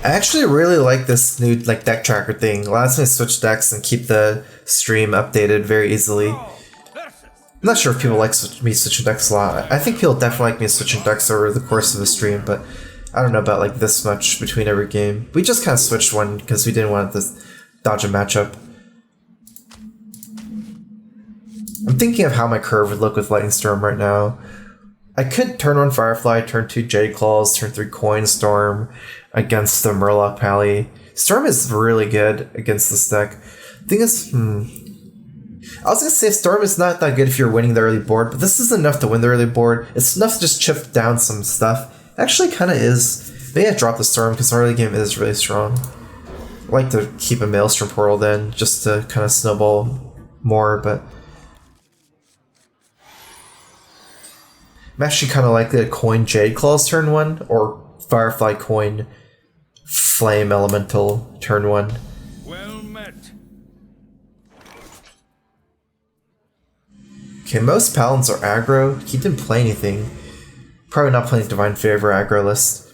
I actually really like this new like deck tracker thing. It allows me to switch decks and keep the stream updated very easily. I'm not sure if people like me switching decks a lot. I think people definitely like me switching decks over the course of the stream, but I don't know about like this much between every game. We just kind of switched one because we didn't want to dodge a matchup. I'm thinking of how my curve would look with Lightning Storm right now. I could turn 1 Firefly, turn 2 Jade Claws, turn 3 Coin Storm against the Murloc Pally. Storm is really good against this deck. Thing is, I was gonna say Storm is not that good if you're winning the early board, but this is enough to win the early board. It's enough to just chip down some stuff. Actually, kind of is. Maybe I drop the Storm because the early game is really strong. I like to keep a Maelstrom Portal then, just to kind of snowball more, but I'm actually kind of likely to coin Jade Claws turn 1, or Firefly coin Flame Elemental turn 1. Well met. Okay, most Paladins are aggro. He didn't play anything. Probably not playing Divine Favor aggro list.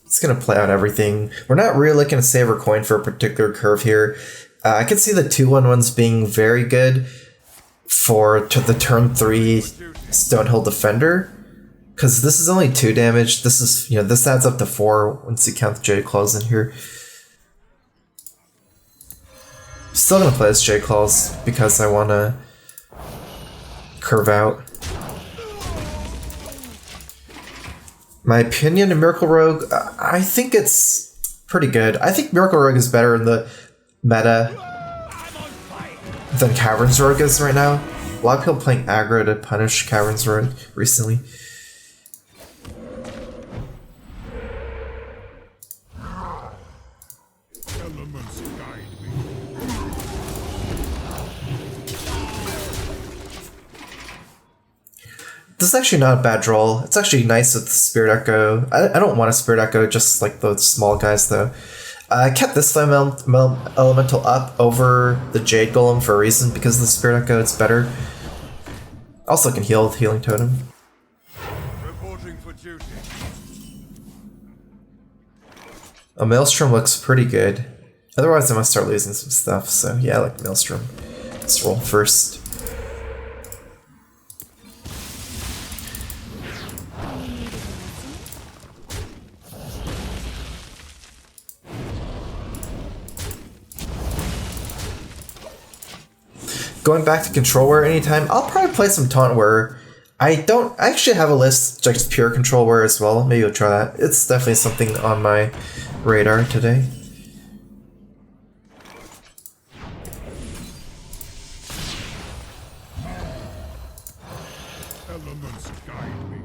It's gonna play out everything. We're not really looking to save our coin for a particular curve here. I can see the 2/1/1s being very good for the turn 3 Stonehill Defender, because this is only 2 damage. This is, you know, this adds up to 4 once you count the Jade Claws in here. Still gonna play this Jade Claws because I wanna curve out. My opinion of Miracle Rogue, I think it's pretty good. I think Miracle Rogue is better in the meta than Caverns Rogue is right now. A lot of people playing aggro to punish Caverns Rogue recently. This is actually not a bad draw. It's actually nice with the Spirit Echo. I don't want a Spirit Echo, just like the small guys though. I kept this Flame Elemental up over the Jade Golem for a reason, because of the Spirit Echo, it's better. Also can heal with Healing Totem. Reporting for duty. A Maelstrom looks pretty good. Otherwise I must start losing some stuff, so yeah, I like Maelstrom. Let's roll first. Going back to Control Wear anytime, I'll probably play some Taunt Wear. I actually have a list just pure Control Wear as well. Maybe I'll try that. It's definitely something on my radar today. Elements guide me.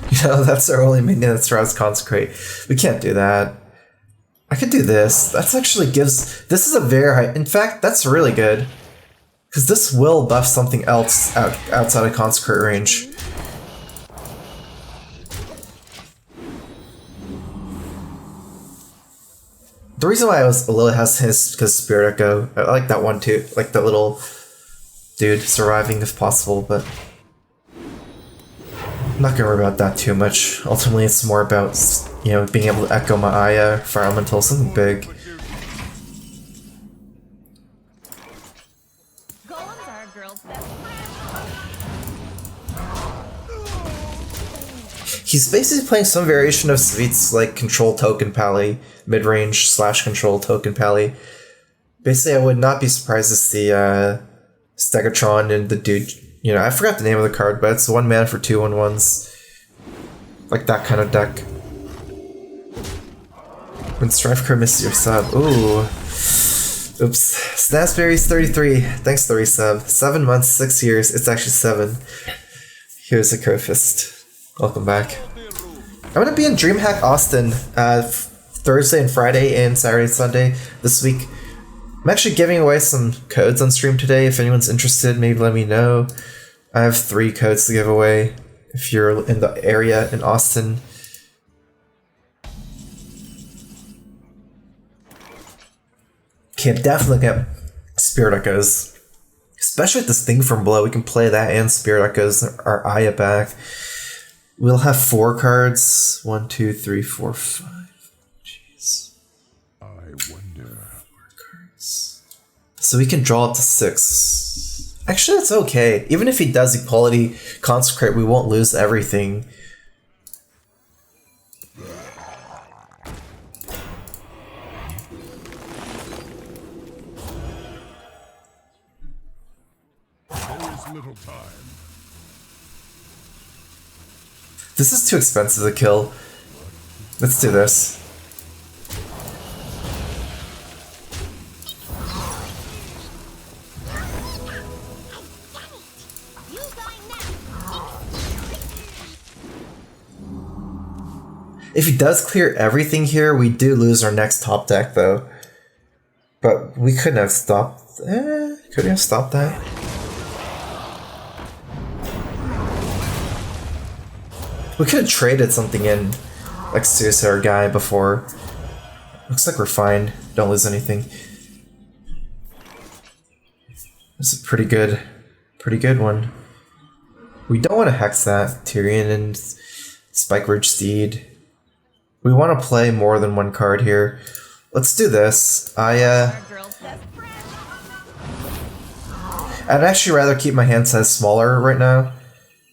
You know, that's our only minion that surrounds Consecrate. We can't do that. I could do this. That's actually gives... This is a very high... In fact, that's really good. Because this will buff something else outside of Consecrate range. The reason why I was a little hesitant is because Spirit Echo. I like that one too. Like the little dude surviving if possible, but I'm not gonna worry about that too much. Ultimately, it's more about, you know, being able to echo my Aya, Fire Elemental, something big. Golems are a girl's best He's basically playing some variation of Sweet's like Control Token Pally, mid-range / Control Token Pally. Basically, I would not be surprised to see Stegatron and the dude. You know, I forgot the name of the card, but it's 1 mana for 2/1/1s. Like that kind of deck. When StrifeCro missed your sub. Ooh. Oops. Snapsberry's 33. Thanks, 30 sub. 7 months, 6 years. It's actually 7. Here's a Crowfist. Welcome back. I'm gonna be in DreamHack Austin Thursday and Friday and Saturday and Sunday this week. I'm actually giving away some codes on stream today. If anyone's interested, maybe let me know. I have 3 codes to give away if you're in the area in Austin. Okay, I'm definitely looking at Spirit Echoes. Especially with this thing from below, we can play that and Spirit Echoes, our Aya back. We'll have 4 cards. 1, 2, 3, 4, 5. Jeez. I wonder. 4 cards. So we can draw up to 6. Actually, that's okay. Even if he does Equality Consecrate, we won't lose everything. Little time. This is too expensive to kill. Let's do this. If he does clear everything here, we do lose our next top deck though. But we couldn't have stopped. Could we have stopped that? We could have traded something in, like Suicide or Guy before. Looks like we're fine. Don't lose anything. This is a pretty good one. We don't want to hex that Tyrion and Spike Ridge Steed. We want to play more than one card here. Let's do this. I'd actually rather keep my hand size smaller right now.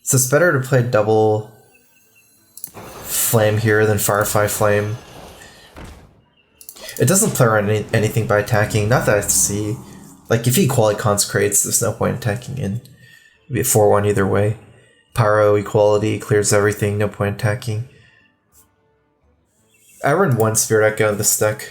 So it's better to play double Flame here than Firefly Flame. It doesn't play around anything by attacking, not that I see. Like if he Equality Consecrates, there's no point attacking in. It'd be a 4-1 either way. Pyro Equality clears everything, no point attacking. I run 1 Spirit Echo in this deck.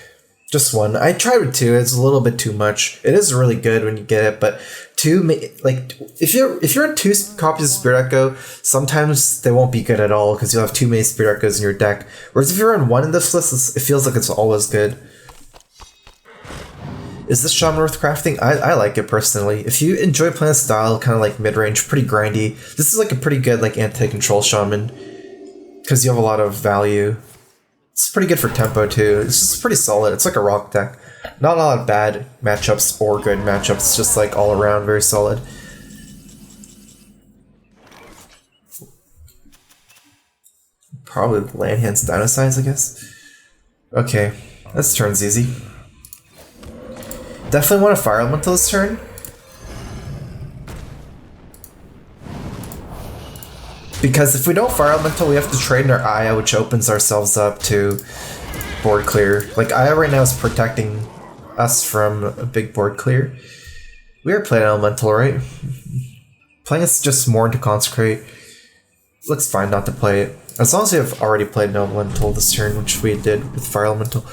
Just 1. I tried with 2, it's a little bit too much. It is really good when you get it, but 2, like, if you're in 2 copies of Spirit Echo, sometimes they won't be good at all, because you'll have too many Spirit Echoes in your deck. Whereas if you're on 1 in this list, it feels like it's always good. Is this Shaman worth crafting? I like it personally. If you enjoy playing this style, kind of like mid-range, pretty grindy, this is like a pretty good like anti-control Shaman, because you have a lot of value. It's pretty good for tempo too. It's just pretty solid. It's like a rock deck. Not a lot of bad matchups or good matchups. It's just like all around very solid. Probably land hands dino size, I guess. Okay, this turn's easy. Definitely want to Fire Elemental this turn. Because if we don't Fire Elemental, we have to trade in our Aya, which opens ourselves up to board clear. Like, Aya right now is protecting us from a big board clear. We are playing Elemental, right? Playing it's just more into Consecrate. Looks fine not to play it. As long as we have already played an Elemental this turn, which we did with Fire Elemental.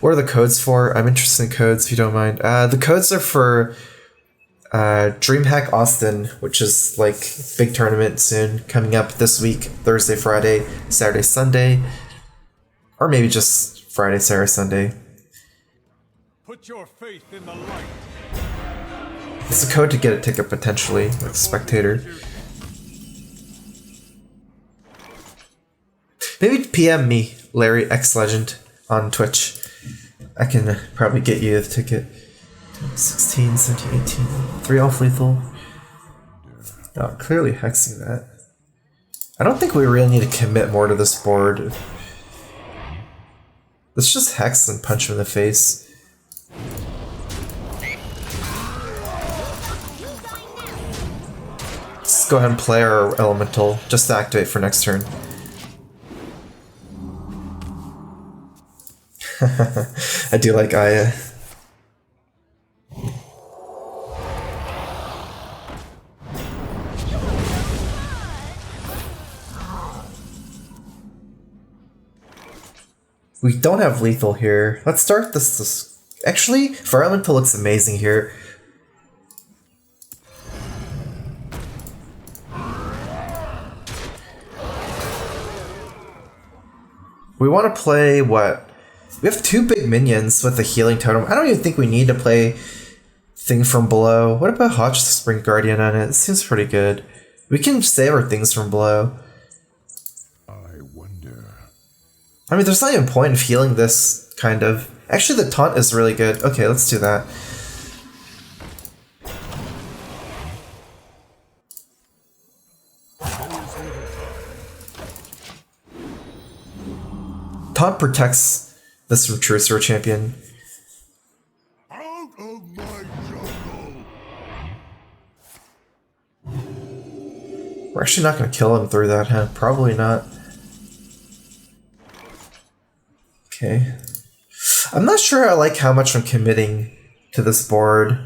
What are the codes for? I'm interested in codes, if you don't mind. The codes are for DreamHack Austin, which is like big tournament soon, coming up this week, Thursday, Friday, Saturday, Sunday, or maybe just Friday, Saturday, Sunday. Put your faith in the light. It's a code to get a ticket potentially, like spectator. Maybe PM me, Larry X Legend, on Twitch. I can probably get you the ticket. 16, 17, 18. 3 off lethal. Oh, clearly hexing that. I don't think we really need to commit more to this board. Let's just hex and punch him in the face. Let's go ahead and play our elemental just to activate for next turn. I do like Aya. We don't have lethal here. Let's start this. Actually, Fire Elemental looks amazing here. We want to play what? We have 2 big minions with the healing totem. I don't even think we need to play Thing from Below. What about Hotch Spring Guardian on it? It seems pretty good. We can save our Things from Below. I wonder. I mean, there's not even a point of healing this, kind of. Actually, the taunt is really good. Okay, let's do that. Taunt protects this from Trucer champion. Out of my jungle! We're actually not going to kill him through that, huh? Probably not. Okay. I'm not sure I like how much I'm committing to this board.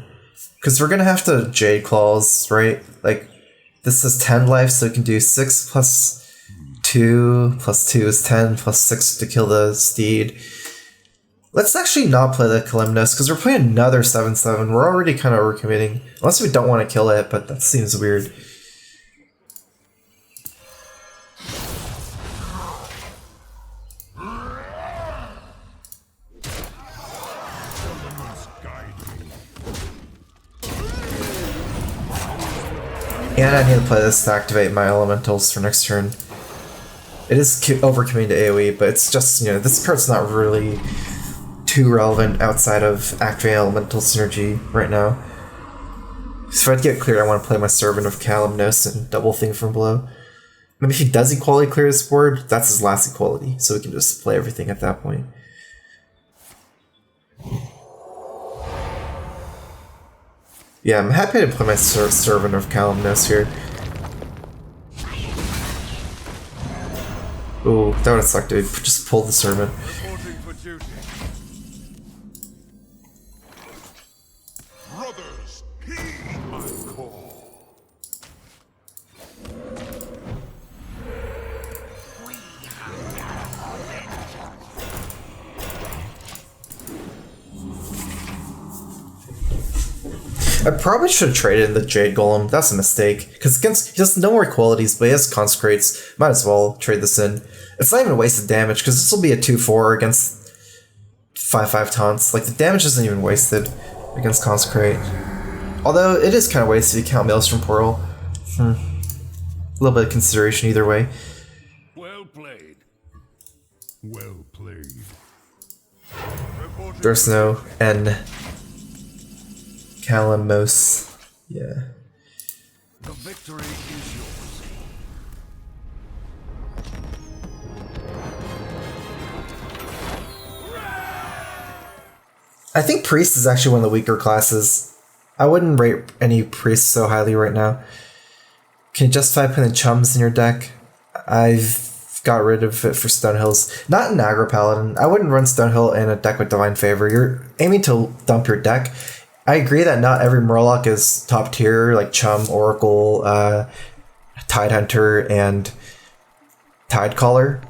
Because we're going to have to Jade Claws, right? Like, this is 10 life, so we can do 6 plus 2 plus 2 is 10 plus 6 to kill the steed. Let's actually not play the Kalimnos, because we're playing another 7/7. We're already kind of overcommitting. Unless we don't want to kill it, but that seems weird. And I need to play this to activate my elementals for next turn. It is overcommitting to AoE, but it's just, you know, this card's not really too relevant outside of activating elemental synergy right now. So if I get cleared, I want to play my Servant of Kalimnos and double thing from below. Maybe if he does equality clear his board, that's his last equality, so we can just play everything at that point. Yeah, I'm happy to play my Servant of Kalimnos here. Ooh, that would have sucked, dude. Just pull the Servant. Reporting for duty. Brothers, heed my call. I probably should have traded the Jade Golem. That's a mistake. Because against he has no more qualities, but he has Consecrates. Might as well trade this in. It's not even a waste of damage, because this will be a 2/4 against 5/5 taunts. Like, the damage isn't even wasted against Consecrate. Although, it is kind of wasted if you count Maelstrom Portal. A little bit of consideration either way. Well played. Well played. There's no N. Kalimnos. Yeah. The victory is yours. I think Priest is actually one of the weaker classes. I wouldn't rate any Priest so highly right now. Can you justify putting Chums in your deck? I've got rid of it for Stonehills. Not in Aggro Paladin. I wouldn't run Stonehill in a deck with Divine Favor. You're aiming to dump your deck. I agree that not every Murloc is top tier, like Chum, Oracle, Tidehunter, and Tidecaller,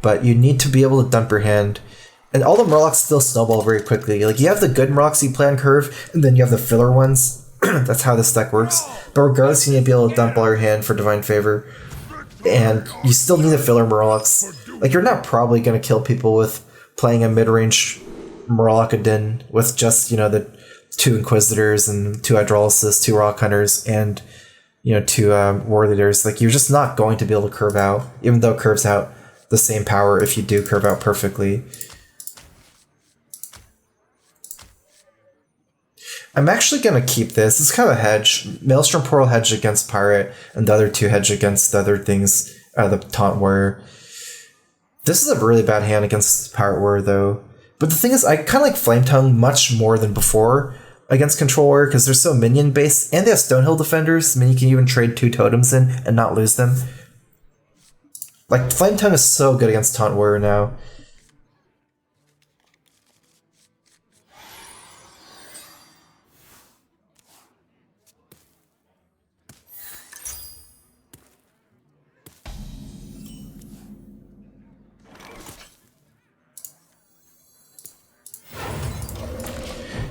but you need to be able to dump your hand. And all the Murlocs still snowball very quickly. Like, you have the good Murlocs you play on curve, and then you have the filler ones. That's how this deck works. But regardless, you need to be able to dump all your hand for Divine Favor. And you still need the filler Murlocs. Like, you're not probably going to kill people with playing a mid-range Murlocadin with just, you know, the 2 Inquisitors and 2 Hydrolysis, 2 Rock Hunters, and, you know, 2 War Leaders. Like, you're just not going to be able to curve out, even though it curves out the same power if you do curve out perfectly. I'm actually going to keep this. It's kind of a hedge. Maelstrom Portal hedge against Pirate, and the other 2 hedge against the other things, the Taunt Warrior. This is a really bad hand against Pirate Warrior, though. But the thing is, I kind of like Flame Tongue much more than before against Control Warrior, because they're so minion-based, and they have Stonehill Defenders. I mean, you can even trade 2 totems in and not lose them. Like, Flame Tongue is so good against Taunt Warrior now.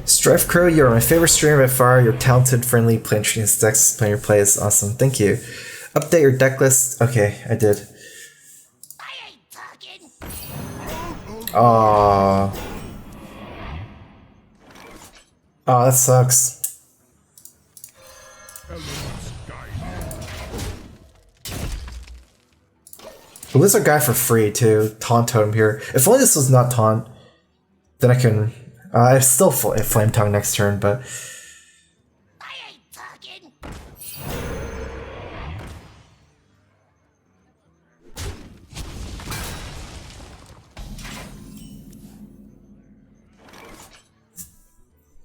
StrifeCro, you're my favorite streamer by far. You're talented, friendly, playing Trinity decks, playing your play is awesome. Thank you. Update your deck list. Okay, I did. I ain't talking. Aww. Oh, that sucks. But there's a guy for free too. Taunt Totem here. If only this was not Taunt. Then I can... I still Flame Tongue next turn, but... I ain't talking.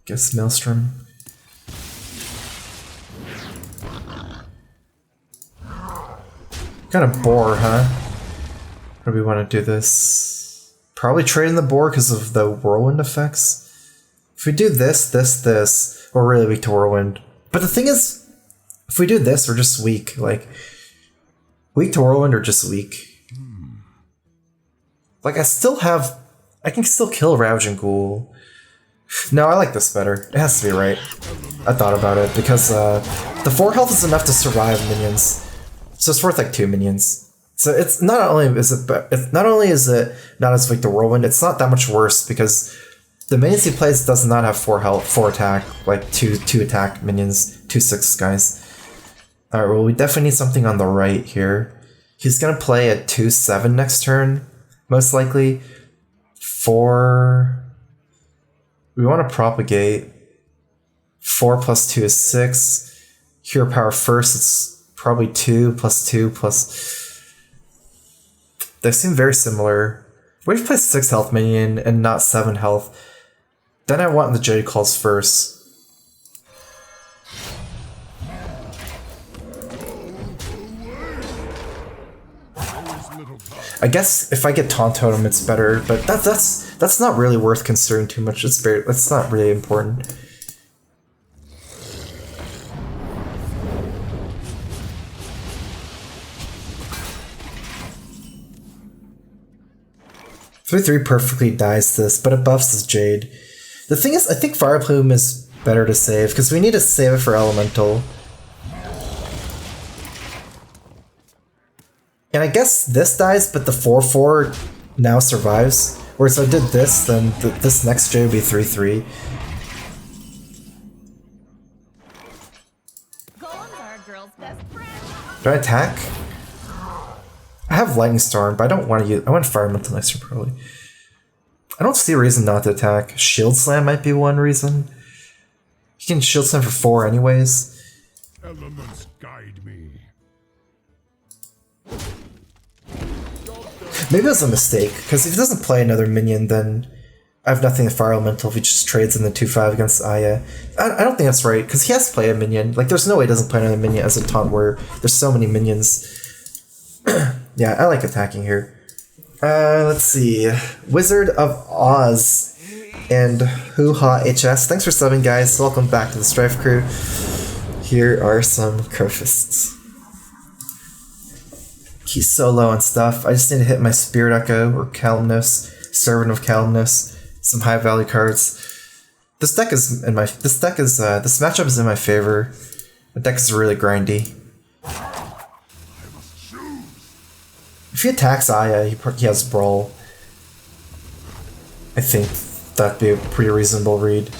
Guess Maelstrom. Kind of bore, huh? How do we want to do this? Probably trade in the boar because of the whirlwind effects. If we do this, we're really weak to whirlwind. But the thing is, if we do this, we're just weak. Like, weak to whirlwind or just weak. Like, I can still kill Ravaging Ghoul. No, I like this better. It has to be right. I thought about it because the 4 health is enough to survive minions. So it's worth like 2 minions. So it's not only is it not as weak to whirlwind, it's not that much worse because the minions he plays does not have 4 health, 4 attack, like two attack minions, 2/6 guys. Alright, well we definitely need something on the right here. He's gonna play a 2/7 next turn, most likely. 4. We want to propagate. 4 + 2 is 6. Hero power first, it's probably 2 + 2 +... They seem very similar. What if you play 6 health minion and not 7 health? Then I want the Jade Claws first. I guess if I get Taunt Totem, it's better, but that's not really worth considering too much. It's not really important. Three perfectly dies this, but it buffs his Jade. The thing is, I think Fire Plume is better to save because we need to save it for Elemental. And I guess this dies, but the 4/4 now survives. Whereas if I did this, then this next J would be 3/3. Golems are a girl's best friend. Do I attack? I have Lightning Storm, but I don't want to use... I want Fire Elemental next turn, probably. I don't see a reason not to attack. Shield Slam might be one reason. You can Shield Slam for 4 anyways. Elements guide me. Maybe it was a mistake, because if he doesn't play another minion, then I have nothing to Fire Elemental if he just trades in the 2/5 against Aya. I don't think that's right, because he has to play a minion. Like, there's no way he doesn't play another minion as a taunt where there's so many minions. Yeah, I like attacking here. Let's see. Wizard of Oz and Hoo-Ha HS. Thanks for subbing, guys. Welcome back to the Strife Crew. Here are some Crowfists. He's so low on stuff. I just need to hit my Spirit Echo or Calumnos, Servant of Calumnos, some high value cards. This matchup is in my favor. The deck is really grindy. If he attacks Aya, he has Brawl. I think that'd be a pretty reasonable read.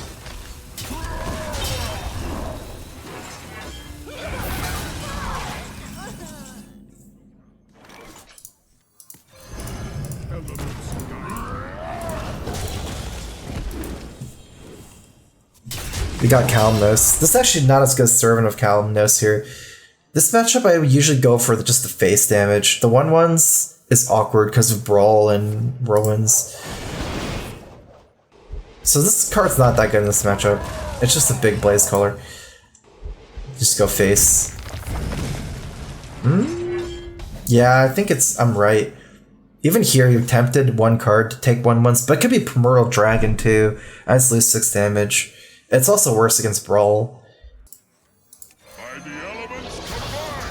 We got Calumnos. This is actually not as good as Servant of Calumnos here. This matchup I would usually go for just the face damage. The 1/1s is awkward because of Brawl and Whirlwinds. So this card's not that good in this matchup. It's just a big Blaze Color. Just go face. Yeah, I think I'm right. Even here, you're tempted 1 card to take 1/1s, but it could be Primordial Dragon too. I just lose 6 damage. It's also worse against Brawl. By the elements combined.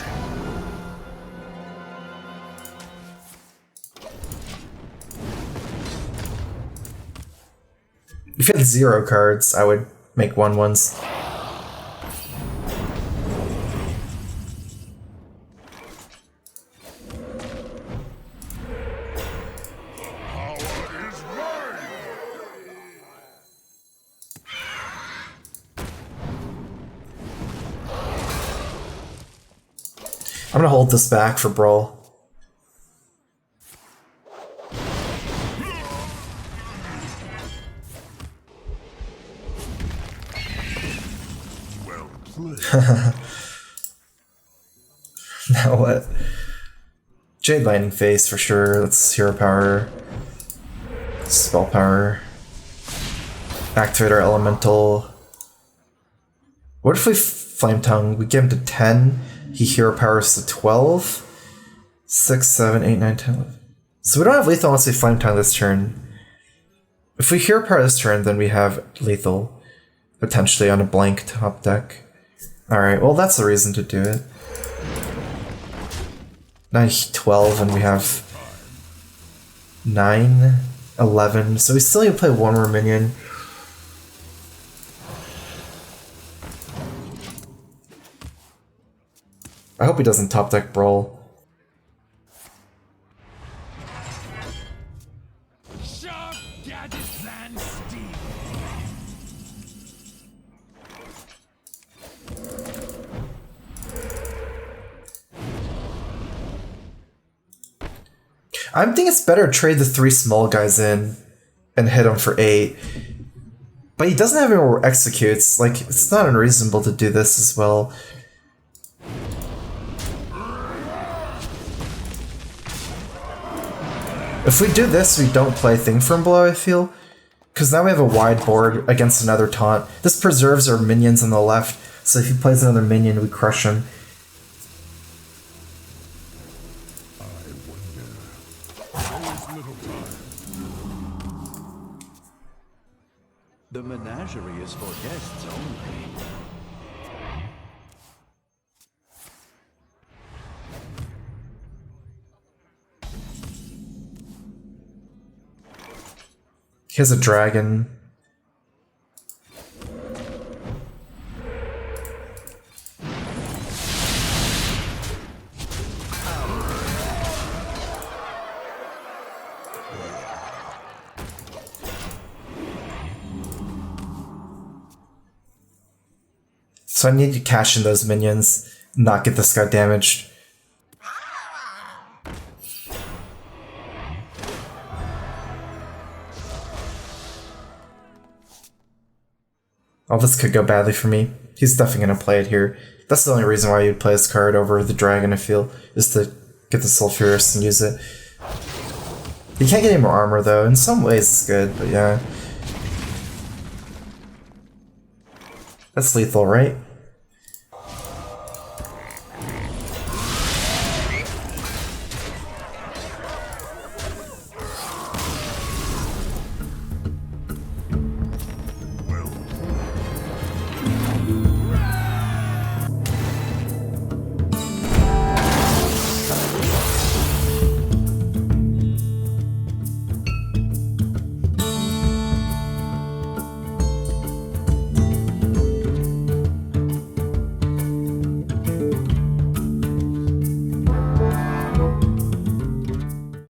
If you had 0 cards, I would make 1/1s. I'm gonna hold this back for Brawl. Now what? Jade Lightning Face for sure. That's hero power. Spell power. Activate our elemental. What if we Flame Tongue? We get him to 10. He hero powers to 12. 6, 7, 8, 9, 10, 11. So we don't have lethal unless we Flame Tongue this turn. If we hero power this turn, then we have lethal. Potentially on a blank top deck. Alright, well that's the reason to do it. 9, 12, and we have 9, 11. So we still need to play one more minion. I hope he doesn't top deck Brawl. I think it's better to trade the 3 small guys in and hit him for 8. But he doesn't have any more executes. Like, it's not unreasonable to do this as well. If we do this, we don't play Thing from Below, I feel. Because now we have a wide board against another taunt. This preserves our minions on the left, so if he plays another minion, we crush him. The menagerie is for guests only. He has a dragon. So I need to cash in those minions, not get this guy damaged. Oh, this could go badly for me. He's definitely going to play it here. That's the only reason why you'd play this card over the dragon, I feel, is to get the Sulfurous and use it. You can't get any more armor, though. In some ways it's good, but yeah. That's lethal, right?